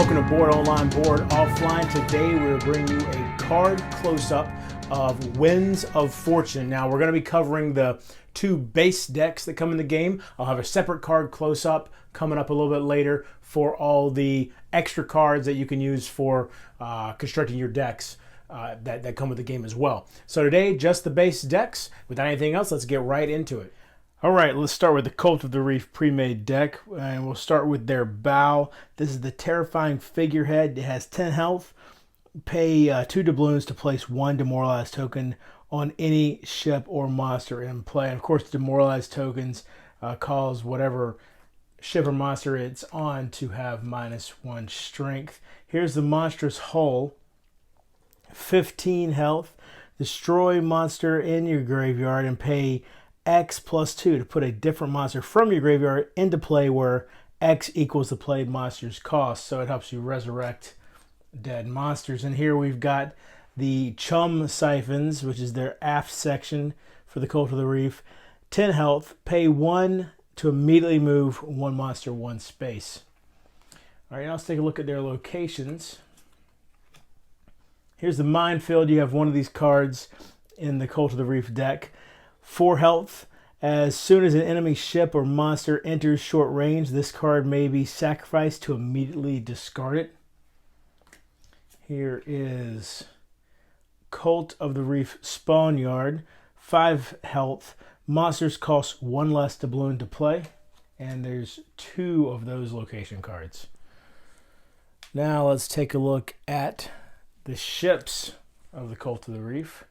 welcome to Board Online, Board Offline. Today we're bringing you a card close-up of Winds of Fortune. Now we're going to be covering the two base decks that come in the game. I'll have a separate card close-up coming up a little bit later for all the extra cards that you can use for constructing your decks that come with the game as well. So today, just the base decks. Without anything else, let's get right into it. All right, let's start with the Cult of the Reef pre-made deck, and we'll start with their bow. This is the Terrifying Figurehead. It has 10 health. Pay 2 doubloons to place 1 demoralized token on any ship or monster in play. And of course, demoralized tokens cause whatever ship or monster it's on to have -1 strength. Here's the monstrous hull. 15 health. Destroy monster in your graveyard and pay X plus 2 to put a different monster from your graveyard into play where X equals the played monster's cost. So it helps you resurrect dead monsters. And here we've got the Chum Siphons, which is their aft section for the Cult of the Reef. 10 health. Pay 1 to immediately move 1 monster 1 space. All right, now let's take a look at their locations. Here's the Minefield. You have one of these cards in the Cult of the Reef deck. 4 health. As soon as an enemy ship or monster enters short range, this card may be sacrificed to immediately discard it. Here is Cult of the Reef Spawn Yard. 5 health. Monsters cost 1 less doubloon to play. And there's 2 of those location cards. Now let's take a look at the ships of the Cult of the Reef.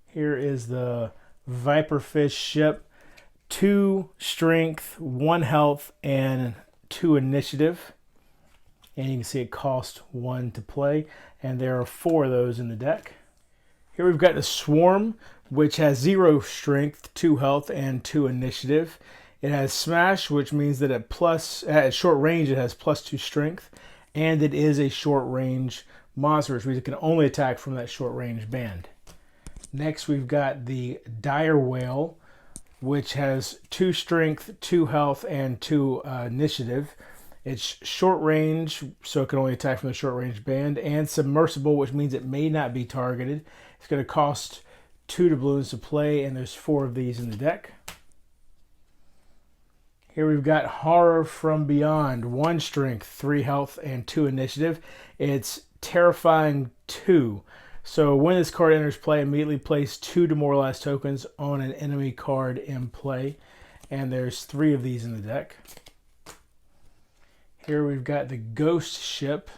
Here is the Viperfish ship. 2 strength, 1 health, and 2 initiative. And you can see it costs 1 to play. And there are 4 of those in the deck. Here we've got the Swarm, which has 0 strength, 2 health, and 2 initiative. It has Smash, which means that at short range it has +2 strength. And it is a short range monster, which means it can only attack from that short range band. Next, we've got the Dire Whale, which has 2 strength, 2 health, and 2 initiative. It's short range, so it can only attack from the short range band, and submersible, which means it may not be targeted. It's going to cost 2 doubloons to play, and there's 4 of these in the deck. Here we've got Horror from Beyond, 1 strength, 3 health, and 2 initiative. It's Terrifying 2. So when this card enters play, immediately place 2 demoralized tokens on an enemy card in play. And there's 3 of these in the deck. Here we've got the Ghost Ship.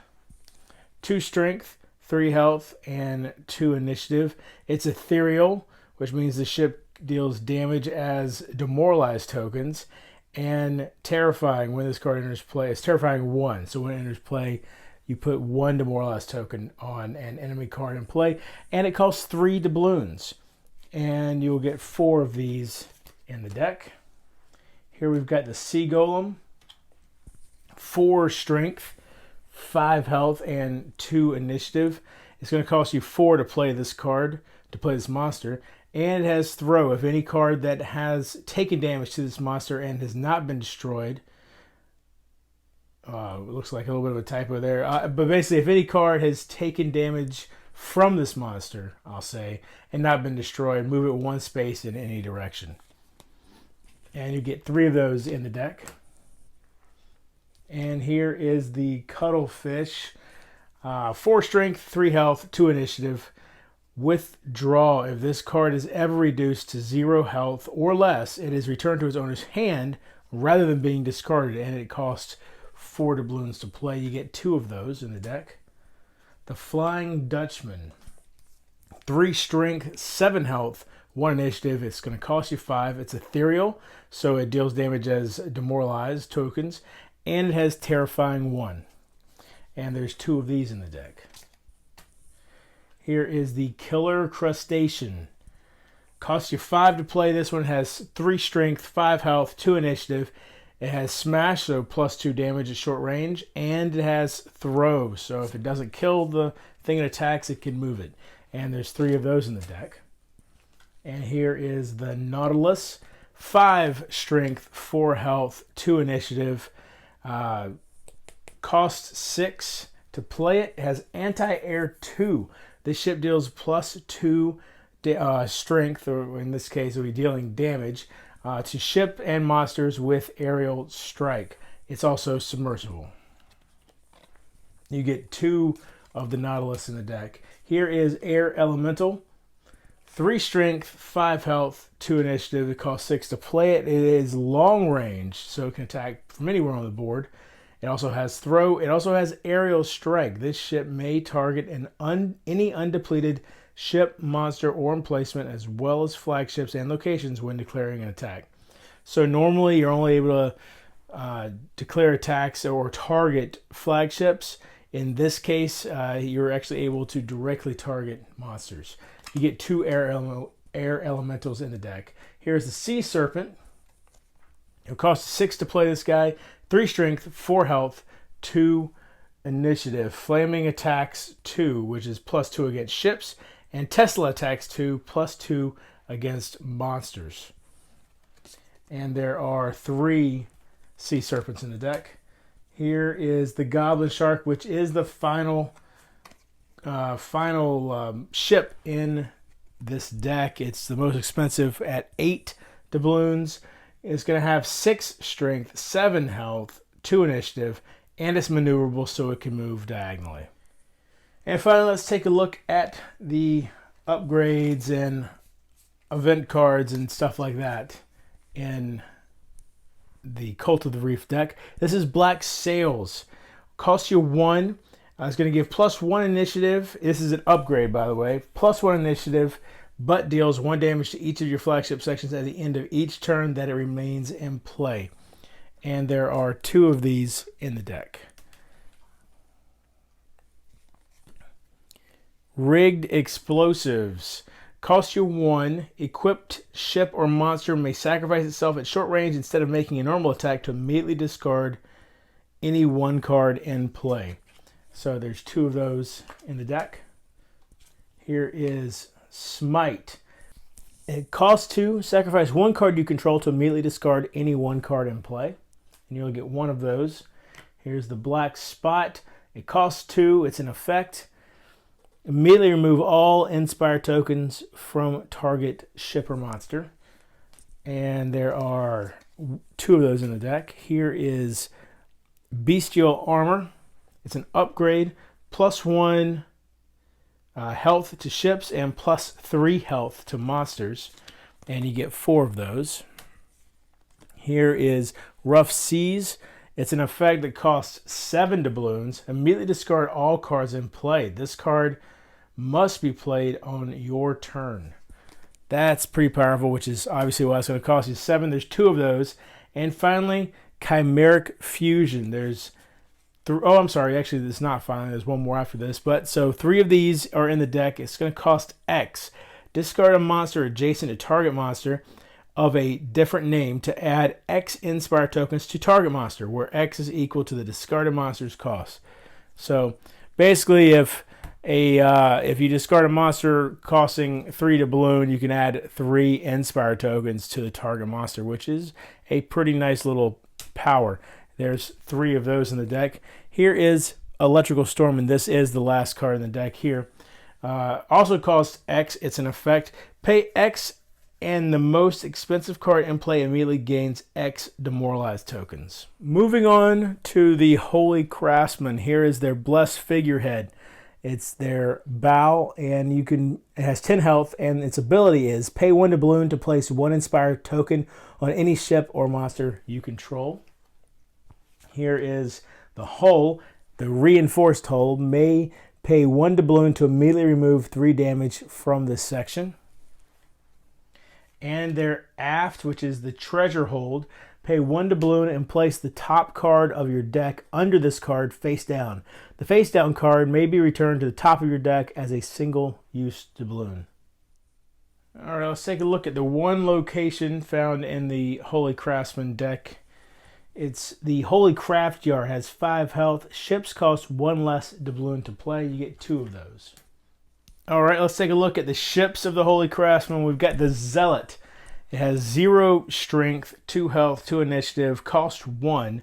2 strength, 3 health, and 2 initiative. It's ethereal, which means the ship deals damage as demoralized tokens. And terrifying when this card enters play. It's terrifying 1. So when it enters play, you put 1 demoralized token on an enemy card in play, and it costs 3 doubloons. And you'll get 4 of these in the deck. Here we've got the Sea Golem. 4 strength, 5 health, and 2 initiative. It's going to cost you 4 to play this card, to play this monster. And it has Throw. If any card that has taken damage to this monster and has not been destroyed, it looks like a little bit of a typo there. But basically, if any card has taken damage from this monster, I'll say, and not been destroyed, move it 1 space in any direction. And you get 3 of those in the deck. And here is the Cuttlefish. 4 strength, 3 health, 2 initiative. Withdraw. If this card is ever reduced to 0 health or less, it is returned to its owner's hand rather than being discarded, and it costs 4 doubloons to play. You get 2 of those in the deck. The Flying Dutchman. 3 strength, 7 health, 1 initiative. It's going to cost you 5. It's ethereal, so it deals damage as demoralized tokens. And it has Terrifying 1. And there's 2 of these in the deck. Here is the Killer Crustacean. Costs you 5 to play. This one has 3 strength, 5 health, 2 initiative. It has Smash, so +2 damage at short range, and it has Throw, so if it doesn't kill the thing it attacks, it can move it. And there's 3 of those in the deck. And here is the Nautilus. 5 strength, 4 health, 2 initiative. costs 6 to play it. It has anti-air 2. This ship deals +2 strength, or in this case, it'll be dealing damage to ship and monsters with aerial strike. It's also submersible. You get 2 of the Nautilus in the deck. Here is Air Elemental. 3 strength, 5 health, 2 initiative. It costs 6 to play it. It is long range, so it can attack from anywhere on the board. It also has throw. It also has aerial strike. This ship may target any undepleted ship, monster, or emplacement, as well as flagships and locations when declaring an attack. So normally you're only able to declare attacks or target flagships. In this case, you're actually able to directly target monsters. You get 2 air elementals in the deck. Here's the Sea Serpent. It'll cost 6 to play this guy. 3 strength, 4 health, 2 initiative. Flaming attacks 2, which is +2 against ships. And Tesla attacks 2, +2 against monsters. And there are 3 Sea Serpents in the deck. Here is the Goblin Shark, which is the final ship in this deck. It's the most expensive at 8 doubloons. It's going to have 6 strength, 7 health, 2 initiative, and it's maneuverable so it can move diagonally. And finally, let's take a look at the upgrades and event cards and stuff like that in the Cult of the Reef deck. This is Black Sails. Costs you 1. It's going to give +1 initiative. This is an upgrade, by the way. +1 initiative, but deals 1 damage to each of your flagship sections at the end of each turn that it remains in play. And there are 2 of these in the deck. Rigged Explosives. Cost you 1. Equipped ship or monster may sacrifice itself at short range instead of making a normal attack to immediately discard any 1 card in play. So there's 2 of those in the deck. Here is Smite. It costs 2. Sacrifice 1 card you control to immediately discard any 1 card in play. And you'll get 1 of those. Here's the Black Spot. It costs 2. It's an effect. Immediately remove all Inspire tokens from target ship or monster. And there are 2 of those in the deck. Here is Bestial Armor. It's an upgrade. +1 health to ships and +3 health to monsters. And you get 4 of those. Here is Rough Seas. It's an effect that costs 7 doubloons. Immediately discard all cards in play. This card must be played on your turn. That's pretty powerful, which is obviously why it's going to cost you 7. There's 2 of those. And finally, Chimeric Fusion. There's I'm sorry, actually it's not finally. There's 1 more after this. But so 3 of these are in the deck. It's going to cost X. Discard a monster adjacent to target monster of a different name to add X Inspire tokens to target monster, where X is equal to the discarded monster's cost. So basically, if you discard a monster costing 3 doubloon, you can add 3 Inspire tokens to the target monster, which is a pretty nice little power. There's 3 of those in the deck. Here is Electrical Storm, and this is the last card in the deck here. Also costs X. It's an effect. Pay X, and the most expensive card in play immediately gains X demoralized tokens. Moving on to the Holy Craftsman. Here is their Blessed Figurehead. It's their bow, and it has 10 health, and its ability is pay 1 doubloon to place 1 inspired token on any ship or monster you control. Here is the hull. The reinforced hull may pay 1 doubloon to immediately remove 3 damage from this section. And their aft, which is the treasure hold, pay 1 doubloon and place the top card of your deck under this card face down. The face down card may be returned to the top of your deck as a single use doubloon. All right, let's take a look at the 1 location found in the Holy Craftsman deck. It's the Holy Craft Jar. Has 5 health. Ships cost 1 less doubloon to play. You get 2 of those. All right, let's take a look at the ships of the Holy Craftsman. We've got the Zealot. It has 0 strength, 2 health, 2 initiative, cost 1.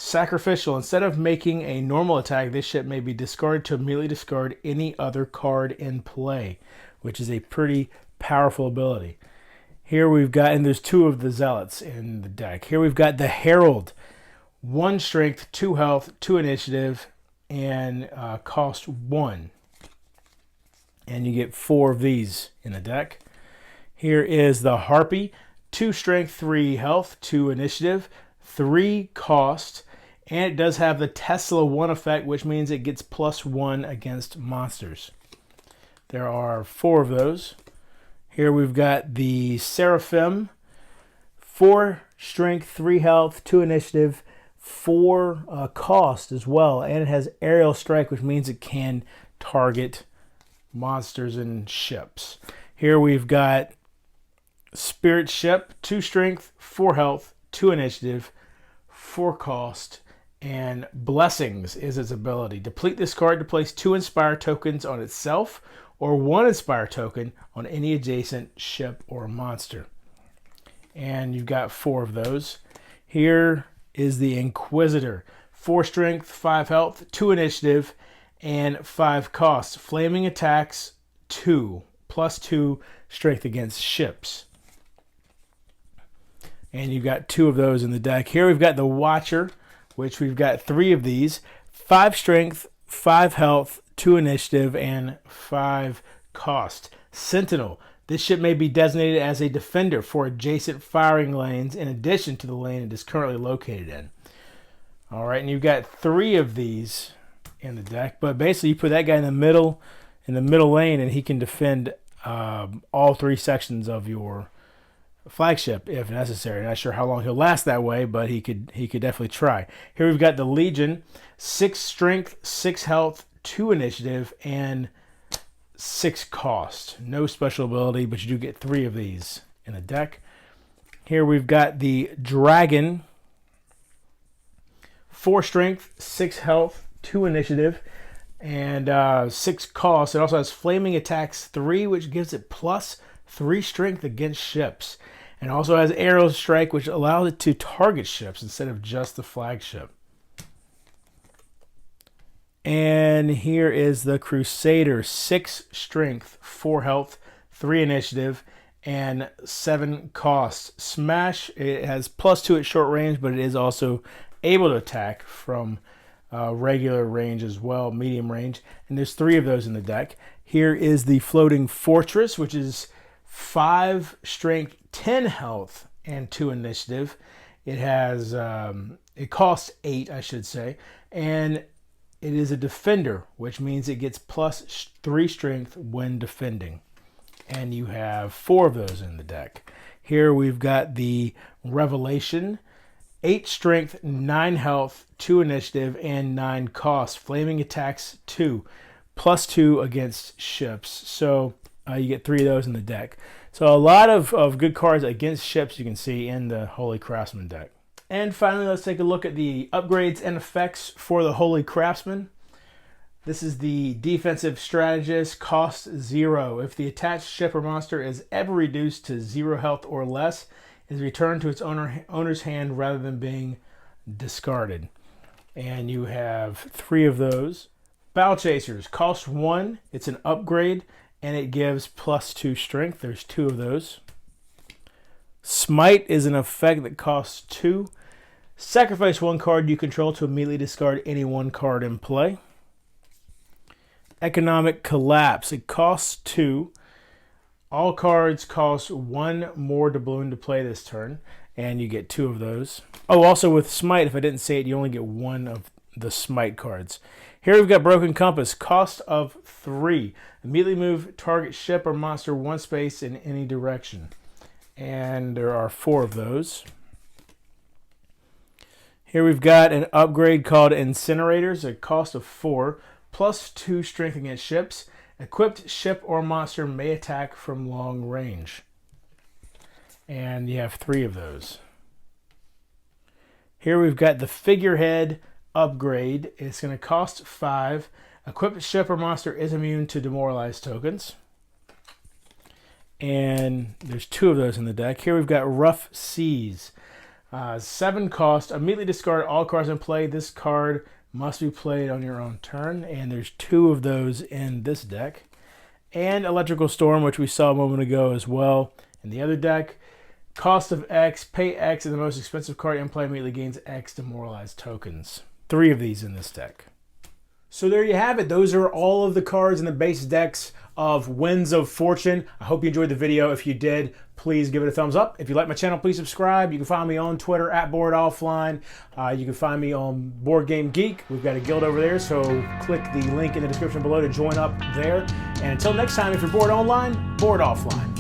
Sacrificial. Instead of making a normal attack, this ship may be discarded to immediately discard any other card in play, which is a pretty powerful ability. Here we've got, and there's 2 of the Zealots in the deck. Here we've got the Herald. 1 strength, 2 health, 2 initiative, and cost 1. And you get 4 of these in the deck. Here is the Harpy. 2 strength, 3 health, 2 initiative, 3 cost, and it does have the Tesla 1 effect, which means it gets +1 against monsters. There are 4 of those. Here we've got the Seraphim. 4 strength, 3 health, 2 initiative, 4 cost as well, and it has aerial strike, which means it can target monsters and ships. Here we've got Spirit Ship, 2 strength, 4 health, 2 initiative, 4 cost, and Blessings is its ability. Deplete this card to place 2 Inspire tokens on itself or 1 Inspire token on any adjacent ship or monster. And you've got 4 of those. Here is the Inquisitor. 4 strength, 5 health, 2 initiative, and 5 costs. Flaming attacks 2, +2 strength against ships. And you've got 2 of those in the deck. Here we've got the Watcher, which we've got 3 of these. 5 strength, 5 health, 2 initiative, and 5 cost. Sentinel. This ship may be designated as a defender for adjacent firing lanes in addition to the lane it is currently located in. All right, and you've got 3 of these in the deck, but basically you put that guy in the middle lane, and he can defend all 3 sections of your flagship if necessary. Not sure how long he'll last that way, but he could definitely try. Here we've got the Legion. 6 strength, 6 health, 2 initiative, and 6 cost. No special ability, but you do get 3 of these in the deck. Here we've got the Dragon. 4 strength, 6 health, 2 initiative, and 6 cost. It also has Flaming Attacks 3, which gives it +3 strength against ships. And also has Aerial Strike, which allows it to target ships instead of just the flagship. And here is the Crusader. 6 strength, 4 health, 3 initiative, and 7 cost. Smash, it has +2 at short range, but it is also able to attack from regular range as well, medium range. And there's 3 of those in the deck. Here is the Floating Fortress, which is 5 strength, 10 health, and 2 initiative. It has, it costs 8, I should say, and it is a defender, which means it gets +3 strength when defending. And you have 4 of those in the deck. Here we've got the Revelation. 8 strength, 9 health, 2 initiative, and 9 cost. Flaming attacks 2, +2 against ships. So you get 3 of those in the deck. So a lot of good cards against ships you can see in the Holy Craftsman deck. And finally, let's take a look at the upgrades and effects for the Holy Craftsman. This is the Defensive Strategist, cost 0. If the attached ship or monster is ever reduced to 0 health or less, it is returned to its owner's hand rather than being discarded. And you have 3 of those. Bow Chasers, cost 1. It's an upgrade, and it gives +2 strength. There's 2 of those. Smite is an effect that costs 2. Sacrifice 1 card you control to immediately discard any 1 card in play. Economic Collapse. It costs 2. All cards cost 1 more doubloon to play this turn, and you get 2 of those. Oh, also with Smite, if I didn't say it, you only get 1 of the Smite cards. Here we've got Broken Compass. Cost of 3. Immediately move target ship or monster 1 space in any direction. And there are 4 of those. Here we've got an upgrade called Incinerators, a cost of 4, +2 strength against ships. Equipped ship or monster may attack from long range. And you have 3 of those. Here we've got the Figurehead upgrade. It's going to cost 5. Equipped ship or monster is immune to demoralized tokens. And there's 2 of those in the deck. Here we've got Rough Seas. 7 cost. Immediately discard all cards in play. This card must be played on your own turn, and there's 2 of those in this deck. And Electrical Storm, which we saw a moment ago as well in the other deck. Cost of X, pay X, and the most expensive card in play immediately gains X demoralized tokens. 3 of these in this deck. So there you have it. Those are all of the cards in the base decks of Winds of Fortune. I hope you enjoyed the video. If you did, please give it a thumbs up. If you like my channel, please subscribe. You can find me on Twitter at boredonlineboardoffline. You can find me on Board Game Geek. We've got a guild over there, so click the link in the description below to join up there. And until next time, if you're bored online, board offline.